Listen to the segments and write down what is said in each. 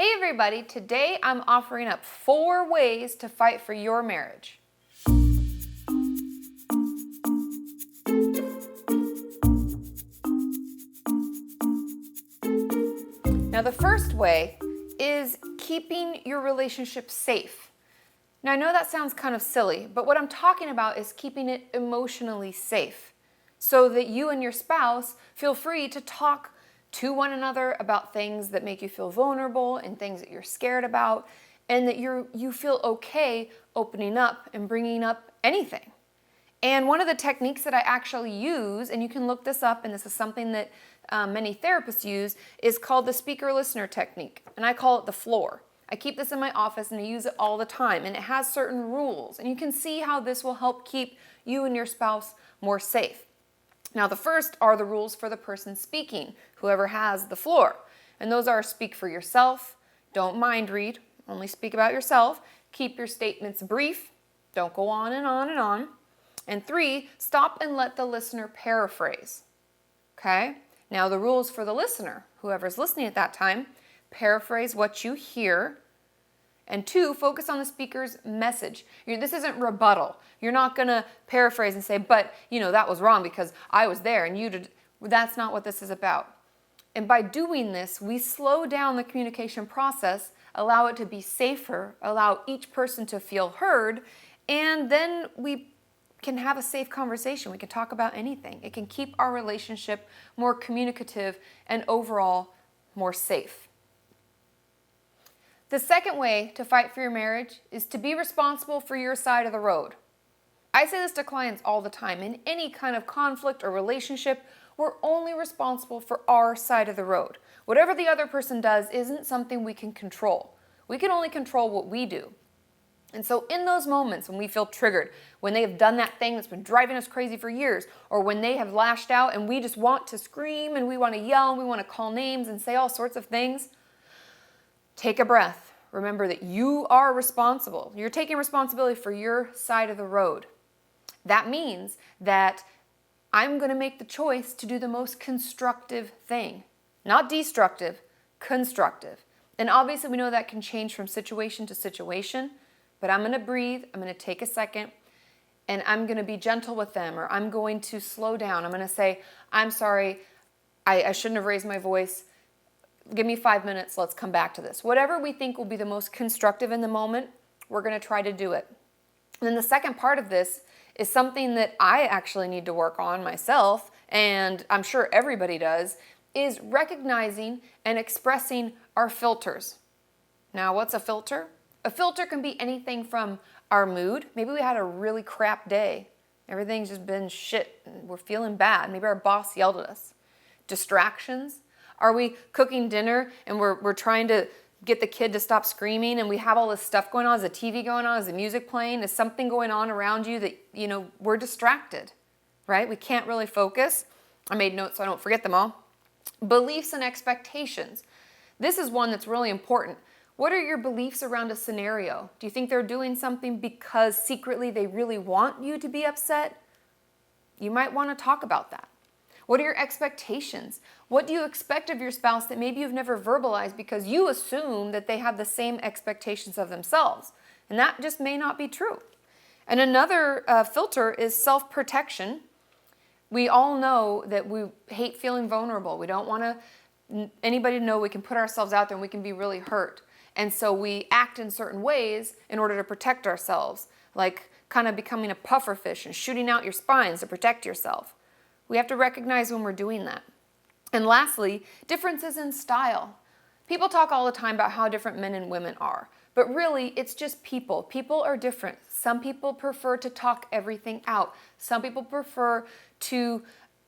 Hey everybody, today I'm offering up 4 ways to fight for your marriage. Now the first way is keeping your relationship safe. Now I know that sounds kind of silly, but what I'm talking about is keeping it emotionally safe so that you and your spouse feel free to talk to one another about things that make you feel vulnerable and things that you're scared about, and that you feel okay opening up and bringing up anything. And one of the techniques that I actually use, and you can look this up, and this is something that many therapists use, is called the speaker-listener technique, and I call it the floor. I keep this in my office and I use it all the time, and it has certain rules, and you can see how this will help keep you and your spouse more safe. Now, the first are the rules for the person speaking, whoever has the floor. And those are: speak for yourself, don't mind read, only speak about yourself, keep your statements brief, don't go on and on and on. And 3, stop and let the listener paraphrase. Okay? Now, the rules for the listener, whoever's listening at that time: paraphrase what you hear. And 2, focus on the speaker's message. This isn't rebuttal. You're not going to paraphrase and say, but, that was wrong because I was there and you did. That's not what this is about. And by doing this, we slow down the communication process, allow it to be safer, allow each person to feel heard, and then we can have a safe conversation. We can talk about anything. It can keep our relationship more communicative and overall more safe. The second way to fight for your marriage is to be responsible for your side of the road. I say this to clients all the time. In any kind of conflict or relationship, we're only responsible for our side of the road. Whatever the other person does isn't something we can control. We can only control what we do. And so in those moments when we feel triggered, when they have done that thing that's been driving us crazy for years, or when they have lashed out and we just want to scream and we want to yell and we want to call names and say all sorts of things, take a breath. Remember that you are responsible. You're taking responsibility for your side of the road. That means that I'm going to make the choice to do the most constructive thing. Not destructive, constructive. And obviously we know that can change from situation to situation, but I'm going to breathe, I'm going to take a second, and I'm going to be gentle with them, or I'm going to slow down. I'm going to say, I'm sorry, I shouldn't have raised my voice. Give me 5 minutes, let's come back to this. Whatever we think will be the most constructive in the moment, we're going to try to do it. And then the second part of this is something that I actually need to work on myself, and I'm sure everybody does, is recognizing and expressing our filters. Now, what's a filter? A filter can be anything from our mood. Maybe we had a really crap day. Everything's just been shit, and we're feeling bad. Maybe our boss yelled at us. Distractions. Are we cooking dinner and we're trying to get the kid to stop screaming and we have all this stuff going on? Is the TV going on? Is the music playing? Is something going on around you that, we're distracted, right? We can't really focus. I made notes so I don't forget them all. Beliefs and expectations. This is one that's really important. What are your beliefs around a scenario? Do you think they're doing something because secretly they really want you to be upset? You might want to talk about that. What are your expectations? What do you expect of your spouse that maybe you've never verbalized because you assume that they have the same expectations of themselves? And that just may not be true. And another filter is self-protection. We all know that we hate feeling vulnerable. We don't want anybody to know we can put ourselves out there and we can be really hurt. And so we act in certain ways in order to protect ourselves, like kind of becoming a puffer fish and shooting out your spines to protect yourself. We have to recognize when we're doing that. And lastly, differences in style. People talk all the time about how different men and women are, but really it's just people. People are different. Some people prefer to talk everything out. Some people prefer to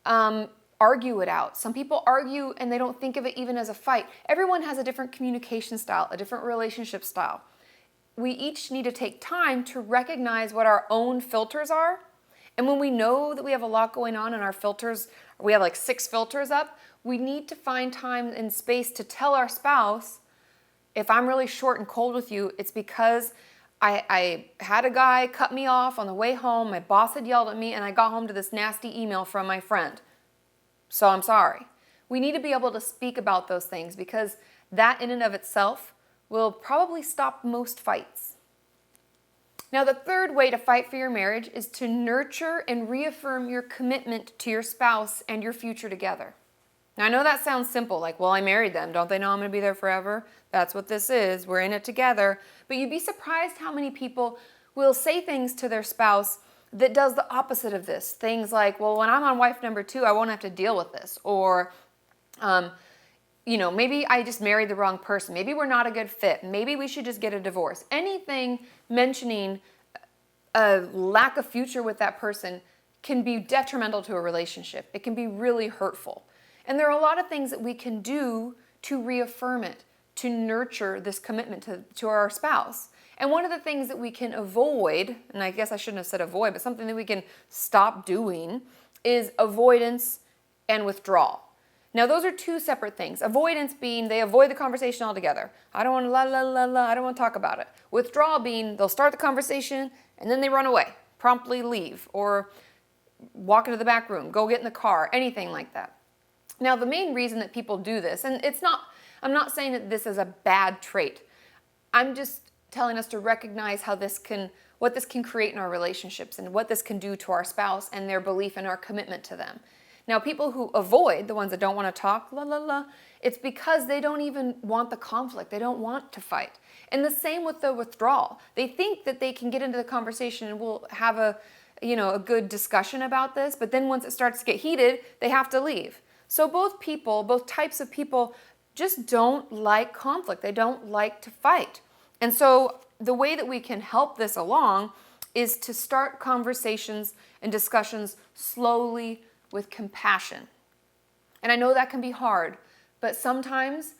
argue it out. Some people argue and they don't think of it even as a fight. Everyone has a different communication style, a different relationship style. We each need to take time to recognize what our own filters are. And when we know that we have a lot going on in our filters, we have like 6 filters up, we need to find time and space to tell our spouse, if I'm really short and cold with you, it's because I had a guy cut me off on the way home, my boss had yelled at me, and I got home to this nasty email from my friend. So I'm sorry. We need to be able to speak about those things because that in and of itself will probably stop most fights. Now, the third way to fight for your marriage is to nurture and reaffirm your commitment to your spouse and your future together. Now, I know that sounds simple, like, well, I married them. Don't they know I'm going to be there forever? That's what this is. We're in it together. But you'd be surprised how many people will say things to their spouse that does the opposite of this. Things like, well, when I'm on wife number 2, I won't have to deal with this. Or, maybe I just married the wrong person. Maybe we're not a good fit. Maybe we should just get a divorce. Anything mentioning a lack of future with that person can be detrimental to a relationship. It can be really hurtful. And there are a lot of things that we can do to reaffirm it, to nurture this commitment to our spouse. And one of the things that we can avoid, and I guess I shouldn't have said avoid, but something that we can stop doing is avoidance and withdrawal. Now, those are two separate things. Avoidance being they avoid the conversation altogether. I don't want to I don't want to talk about it. Withdrawal being they'll start the conversation and then they run away, promptly leave, or walk into the back room, go get in the car, anything like that. Now, the main reason that people do this, and I'm not saying that this is a bad trait. I'm just telling us to recognize what this can create in our relationships and what this can do to our spouse and their belief and our commitment to them. Now, people who avoid, the ones that don't want to talk, it's because they don't even want the conflict. They don't want to fight. And the same with the withdrawal. They think that they can get into the conversation and we'll have a good discussion about this, but then once it starts to get heated, they have to leave. So both types of people just don't like conflict. They don't like to fight. And so the way that we can help this along is to start conversations and discussions slowly with compassion. And I know that can be hard, but sometimes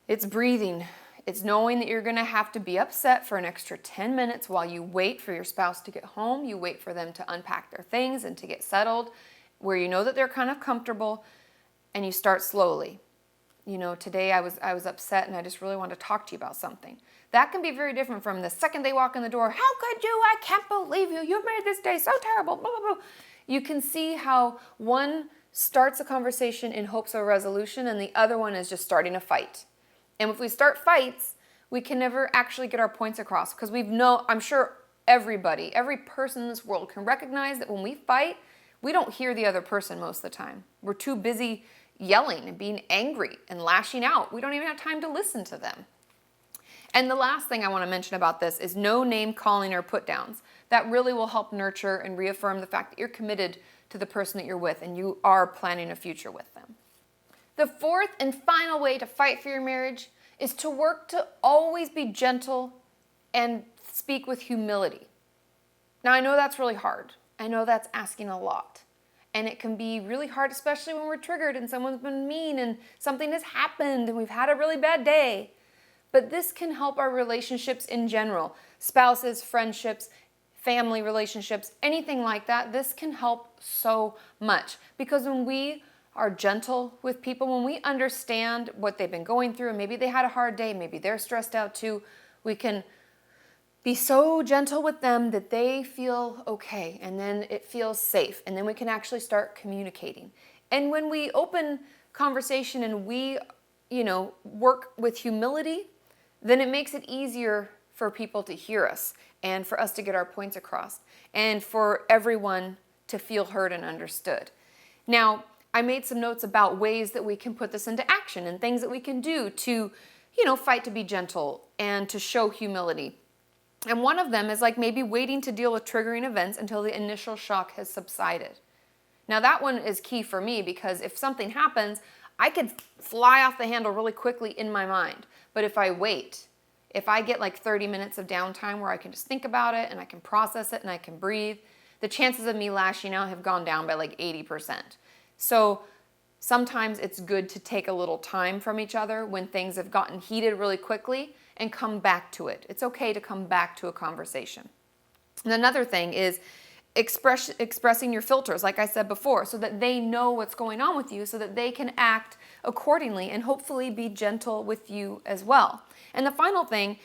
it's breathing. It's knowing that you're going to have to be upset for an extra 10 minutes while you wait for your spouse to get home. You wait for them to unpack their things and to get settled, where you know that they're kind of comfortable, and you start slowly. Today I was upset and I just really wanted to talk to you about something. That can be very different from the second they walk in the door. How could you? I can't believe you. You've made this day so terrible. Blah, blah, blah. You can see how one starts a conversation in hopes of a resolution and the other one is just starting a fight. And if we start fights, we can never actually get our points across because I'm sure every person in this world can recognize that when we fight, we don't hear the other person most of the time. We're too busy yelling and being angry and lashing out. We don't even have time to listen to them. And the last thing I want to mention about this is no name calling or put downs. That really will help nurture and reaffirm the fact that you're committed to the person that you're with and you are planning a future with them. The fourth and final way to fight for your marriage is to work to always be gentle and speak with humility. Now, I know that's really hard. I know that's asking a lot. And it can be really hard, especially when we're triggered and someone's been mean and something has happened and we've had a really bad day. But this can help our relationships in general, spouses, friendships, family relationships, anything like that. This can help so much because when we are gentle with people, when we understand what they've been going through and maybe they had a hard day, maybe they're stressed out too, we can be so gentle with them that they feel okay and then it feels safe and then we can actually start communicating. And when we open conversation and we, work with humility, then it makes it easier for people to hear us and for us to get our points across and for everyone to feel heard and understood. Now, I made some notes about ways that we can put this into action and things that we can do to, fight to be gentle and to show humility. And one of them is like maybe waiting to deal with triggering events until the initial shock has subsided. Now that one is key for me because if something happens, I could fly off the handle really quickly in my mind. But if I wait, if I get like 30 minutes of downtime where I can just think about it and I can process it and I can breathe, the chances of me lashing out have gone down by like 80%. So sometimes it's good to take a little time from each other when things have gotten heated really quickly and come back to it. It's okay to come back to a conversation. And another thing is expressing your filters, like I said before, so that they know what's going on with you so that they can act accordingly and hopefully be gentle with you as well. And the final thing,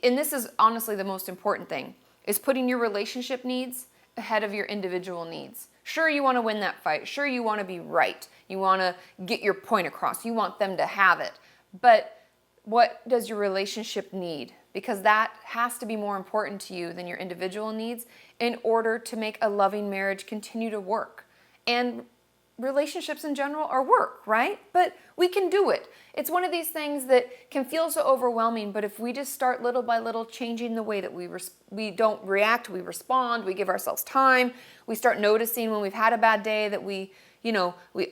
and this is honestly the most important thing, is putting your relationship needs ahead of your individual needs. Sure, you want to win that fight. Sure, you want to be right. You want to get your point across. You want them to have it. But what does your relationship need? Because that has to be more important to you than your individual needs in order to make a loving marriage continue to work. And relationships in general are work, right? But we can do it. It's one of these things that can feel so overwhelming, but if we just start little by little changing the way that we don't react, we respond, we give ourselves time, we start noticing when we've had a bad day that we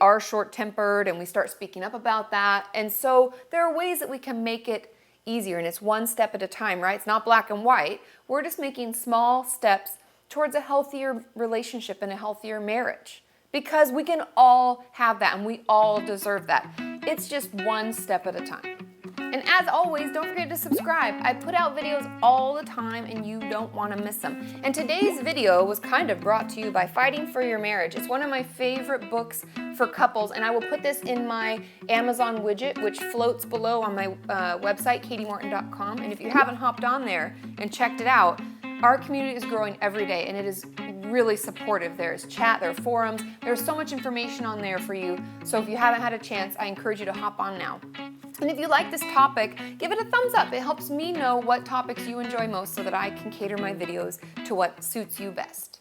are short-tempered, and we start speaking up about that. And so there are ways that we can make it easier, and it's one step at a time, right? It's not black and white. We're just making small steps towards a healthier relationship and a healthier marriage, because we can all have that and we all deserve that. It's just one step at a time. And as always, don't forget to subscribe. I put out videos all the time and you don't want to miss them. And today's video was kind of brought to you by Fighting for Your Marriage. It's one of my favorite books for couples, and I will put this in my Amazon widget, which floats below on my website, katimorton.com. And if you haven't hopped on there and checked it out, our community is growing every day, and it is really supportive. There's chat, there are forums, there's so much information on there for you. So if you haven't had a chance, I encourage you to hop on now. And if you like this topic, give it a thumbs up. It helps me know what topics you enjoy most so that I can cater my videos to what suits you best.